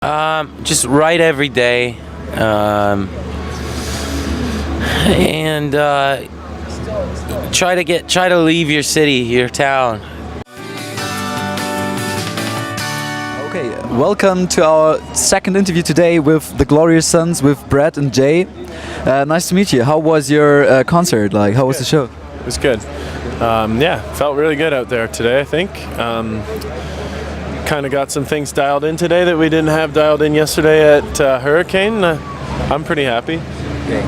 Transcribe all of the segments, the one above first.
Just write every day, and try to leave your city, your town. Okay, welcome to our second interview today with the Glorious Sons with Brett and Jay. Nice to meet you. How was your concert? Like, how was the show? It was good. Yeah, felt really good out there today, I think. Kind of got some things dialed in today that we didn't have dialed in yesterday at Hurricane. I'm pretty happy. Okay.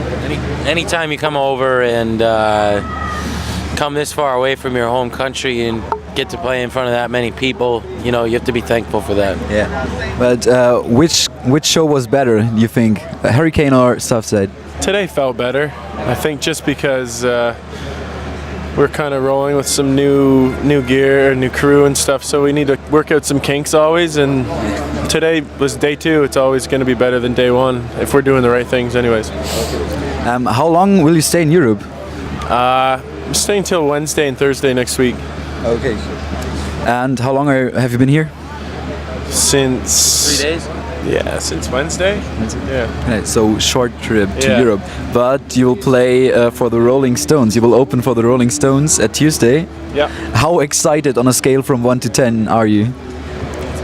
Anytime you come over and come this far away from your home country and get to play in front of that many people, you know, you have to be thankful for that. Yeah. But which show was better, you think? Hurricane or Southside? Today felt better. I think just because we're kind of rolling with some new gear, new crew and stuff, so we need to work out some kinks always, and today was day two. It's always going to be better than day one if we're doing the right things anyways. How long will you stay in Europe? I'm staying till Wednesday and Thursday next week. Okay. And how long have you been here? Since 3 days? Yeah, since Wednesday. Yeah. Okay, so short trip to Yeah. Europe, but you will play for the Rolling Stones. You will open for the Rolling Stones at Tuesday. Yeah. How excited on a scale from 1 to 10 are you?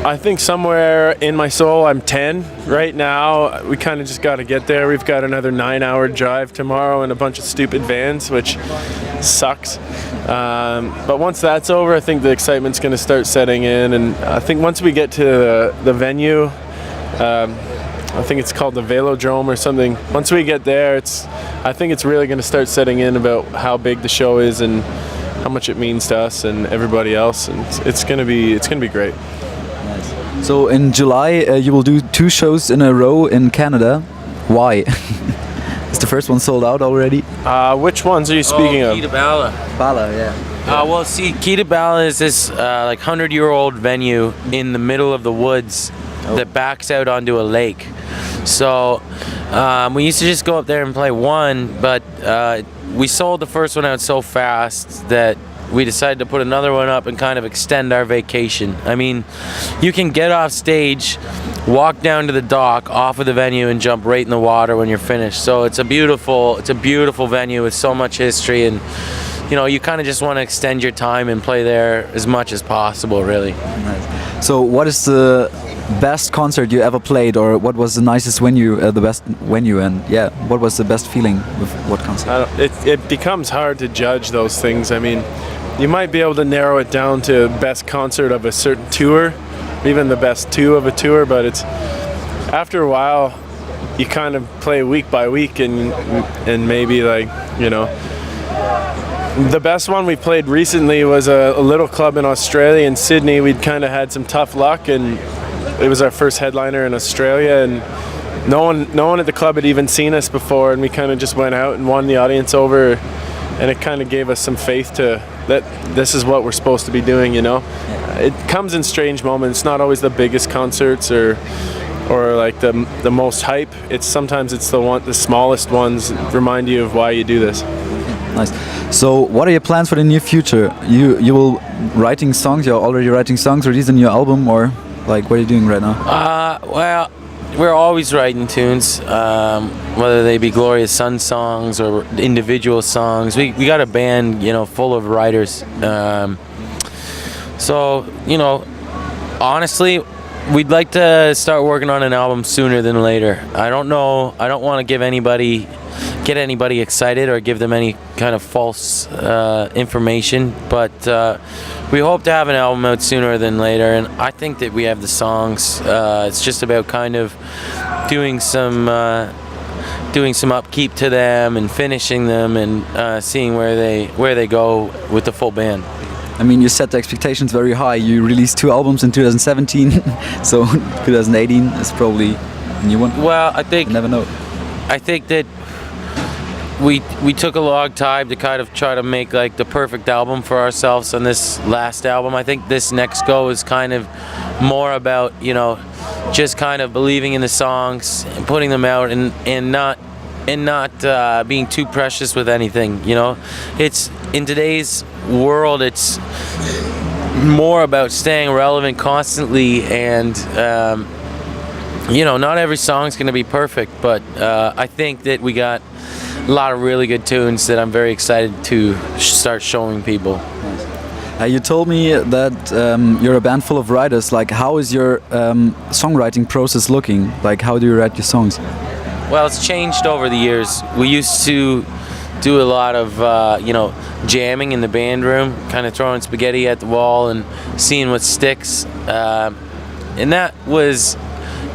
I think somewhere in my soul I'm 10 right now. We kind of just got to get there. We've got another 9-hour drive tomorrow and a bunch of stupid vans, which sucks. But once that's over, I think the excitement's going to start setting in. And I think once we get to the venue, I think it's called the Velodrome or something. Once we get there, I think it's really going to start setting in about how big the show is and how much it means to us and everybody else. And it's going to be great. So in July you will do 2 shows in a row in Canada. Why? Is the first one sold out already? Which ones are you speaking of? Kitabala. Bala, yeah. Well, see, Kitabala is this like 100-year-old venue in the middle of the woods that backs out onto a lake. So we used to just go up there and play one, but we sold the first one out so fast that we decided to put another one up and kind of extend our vacation. I mean, you can get off stage, walk down to the dock off of the venue and jump right in the water when you're finished. So it's a beautiful venue with so much history, and you know, you kind of just want to extend your time and play there as much as possible, really. Nice. So what is the best concert you ever played, or what was the nicest venue, the best venue, and yeah, what was the best feeling with what concert? It becomes hard to judge those things. I mean, you might be able to narrow it down to best concert of a certain tour, even the best 2 of a tour, but it's after a while you kind of play week by week and maybe, like, you know, the best one we played recently was a little club in Australia, in Sydney. We'd kind of had some tough luck, and it was our first headliner in Australia, and no one at the club had even seen us before, and we kind of just went out and won the audience over, and it kind of gave us some faith to that this is what we're supposed to be doing, you know. It comes in strange moments. It's not always the biggest concerts or like the most hype. Sometimes it's the smallest ones that remind you of why you do this. Nice. So what are your plans for the near future? You will writing songs, you're already writing songs, releasing your album, or like what are you doing right now? Well, we're always writing tunes, whether they be Glorious Son songs or individual songs. We got a band, you know, full of writers. So, you know, honestly, we'd like to start working on an album sooner than later. I don't know. I don't want to get anybody excited or give them any kind of false information, but we hope to have an album out sooner than later, and I think that we have the songs. It's just about kind of doing some upkeep to them and finishing them and seeing where they go with the full band. I mean, you set the expectations very high. You released 2 albums in 2017, so 2018 is probably a new one. Well, I think you never know. I think that we took a long time to kind of try to make like the perfect album for ourselves on this last album. I think this next go is kind of more about, you know, just kind of believing in the songs and putting them out and not being too precious with anything, you know. It's in today's world, it's more about staying relevant constantly and not every song's going to be perfect, but I think that we got a lot of really good tunes that I'm very excited to start showing people. You told me that you're a band full of writers. Like, how is your songwriting process looking? Like, how do you write your songs? Well, it's changed over the years. We used to do a lot of, jamming in the band room, kind of throwing spaghetti at the wall and seeing what sticks. And that was,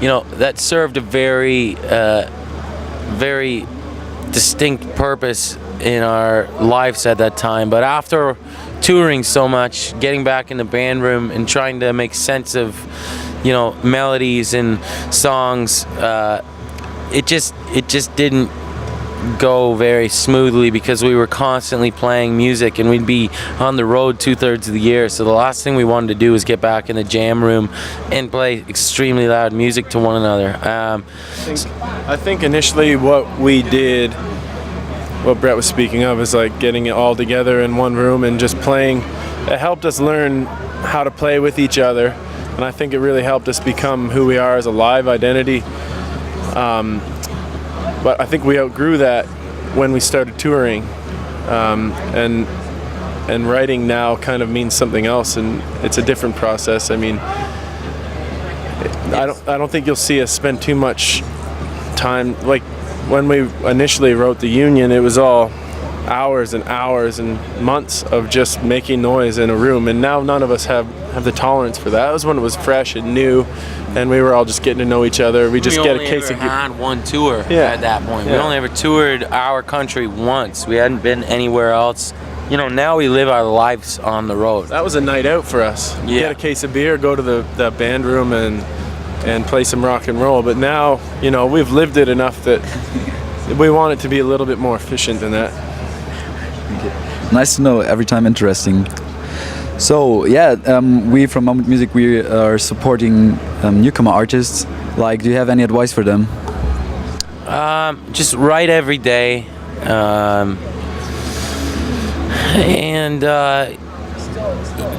that served a very, very distinct purpose in our lives at that time. But after touring so much, getting back in the band room and trying to make sense of, melodies and songs, it just didn't go very smoothly because we were constantly playing music and we'd be on the road 2/3 of the year. So the last thing we wanted to do was get back in the jam room and play extremely loud music to one another. I think initially what we did, what Brett was speaking of, is like getting it all together in one room and just playing. It helped us learn how to play with each other, and I think it really helped us become who we are as a live identity. But I think we outgrew that when we started touring, and writing now kind of means something else, and it's a different process. I mean, I don't think you'll see us spend too much time. Like when we initially wrote The Union, it was all hours and hours and months of just making noise in a room, and now none of us have the tolerance for that. That was when it was fresh and new, and we were all just getting to know each other. We just get a case of. We only ever had one tour at that point. We only ever toured our country once. We hadn't been anywhere else. Now we live our lives on the road. That was a night out for us. Yeah. Get a case of beer, go to the band room and play some rock and roll. But now, we've lived it enough that we want it to be a little bit more efficient than that. Nice to know. Every time interesting. So yeah, we from Mammuth Music, we are supporting newcomer artists. Like, do you have any advice for them? Just write every day, and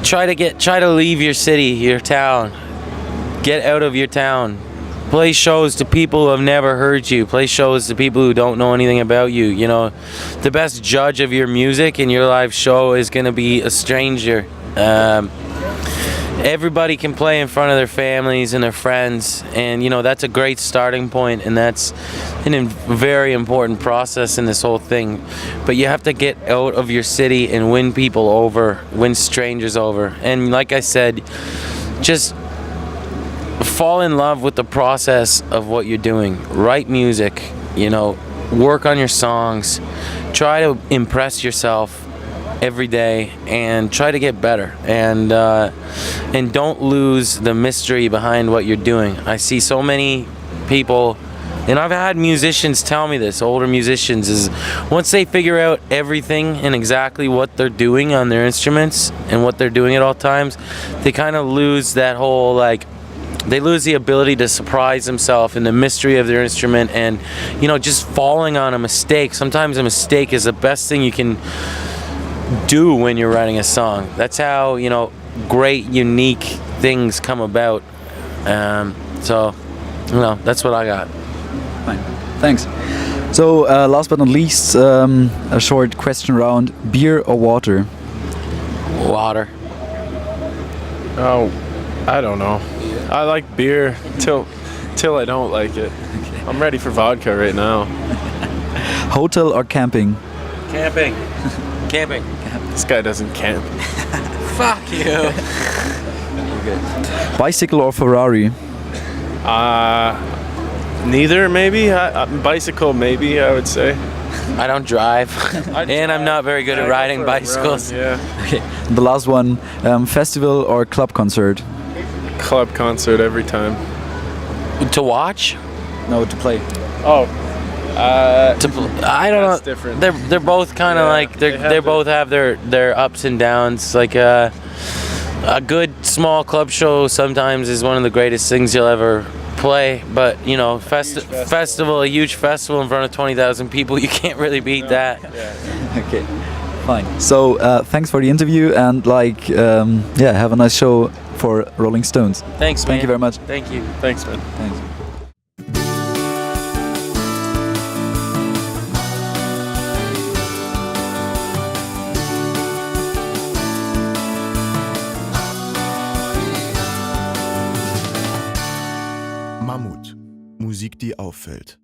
try to leave your city, your town. Get out of your town. Play shows to people who have never heard you. Play shows to people who don't know anything about you. The best judge of your music in your live show is going to be a stranger. Everybody can play in front of their families and their friends, and that's a great starting point, and that's a very important process in this whole thing. But you have to get out of your city and win people over, win strangers over. And like I said, just fall in love with the process of what you're doing. Write music, work on your songs, try to impress yourself every day and try to get better, and don't lose the mystery behind what you're doing. I see so many people, and I've had musicians tell me this, older musicians, is once they figure out everything and exactly what they're doing on their instruments and what they're doing at all times, they kind of lose that whole, they lose the ability to surprise themselves in the mystery of their instrument, and just falling on a mistake. Sometimes a mistake is the best thing you can do when you're writing a song. That's how great, unique things come about. So that's what I got. Fine. Thanks. So last but not least, a short question round: beer or water? Water. Oh, I don't know. I like beer till I don't like it. Okay. I'm ready for vodka right now. Hotel or camping? Camping. Camping. This guy doesn't camp. Fuck you. Okay. Bicycle or Ferrari? Neither, maybe. Bicycle, maybe, I would say. I don't drive, and I'm not very good at riding bicycles. Yeah. Okay. The last one: festival or club concert? Club concert every time. To watch? No, to play. Oh. I don't know. Different. They're both kind of like they both have their ups and downs. Like a good small club show sometimes is one of the greatest things you'll ever play. But festival, a huge festival in front of 20,000 people, you can't really beat that. Yeah. Okay, fine. So thanks for the interview, and have a nice show for Rolling Stones. Thanks, man. Thank you very much. Thank you. Thanks, man. Thanks. Mammuth. Musik, die auffällt.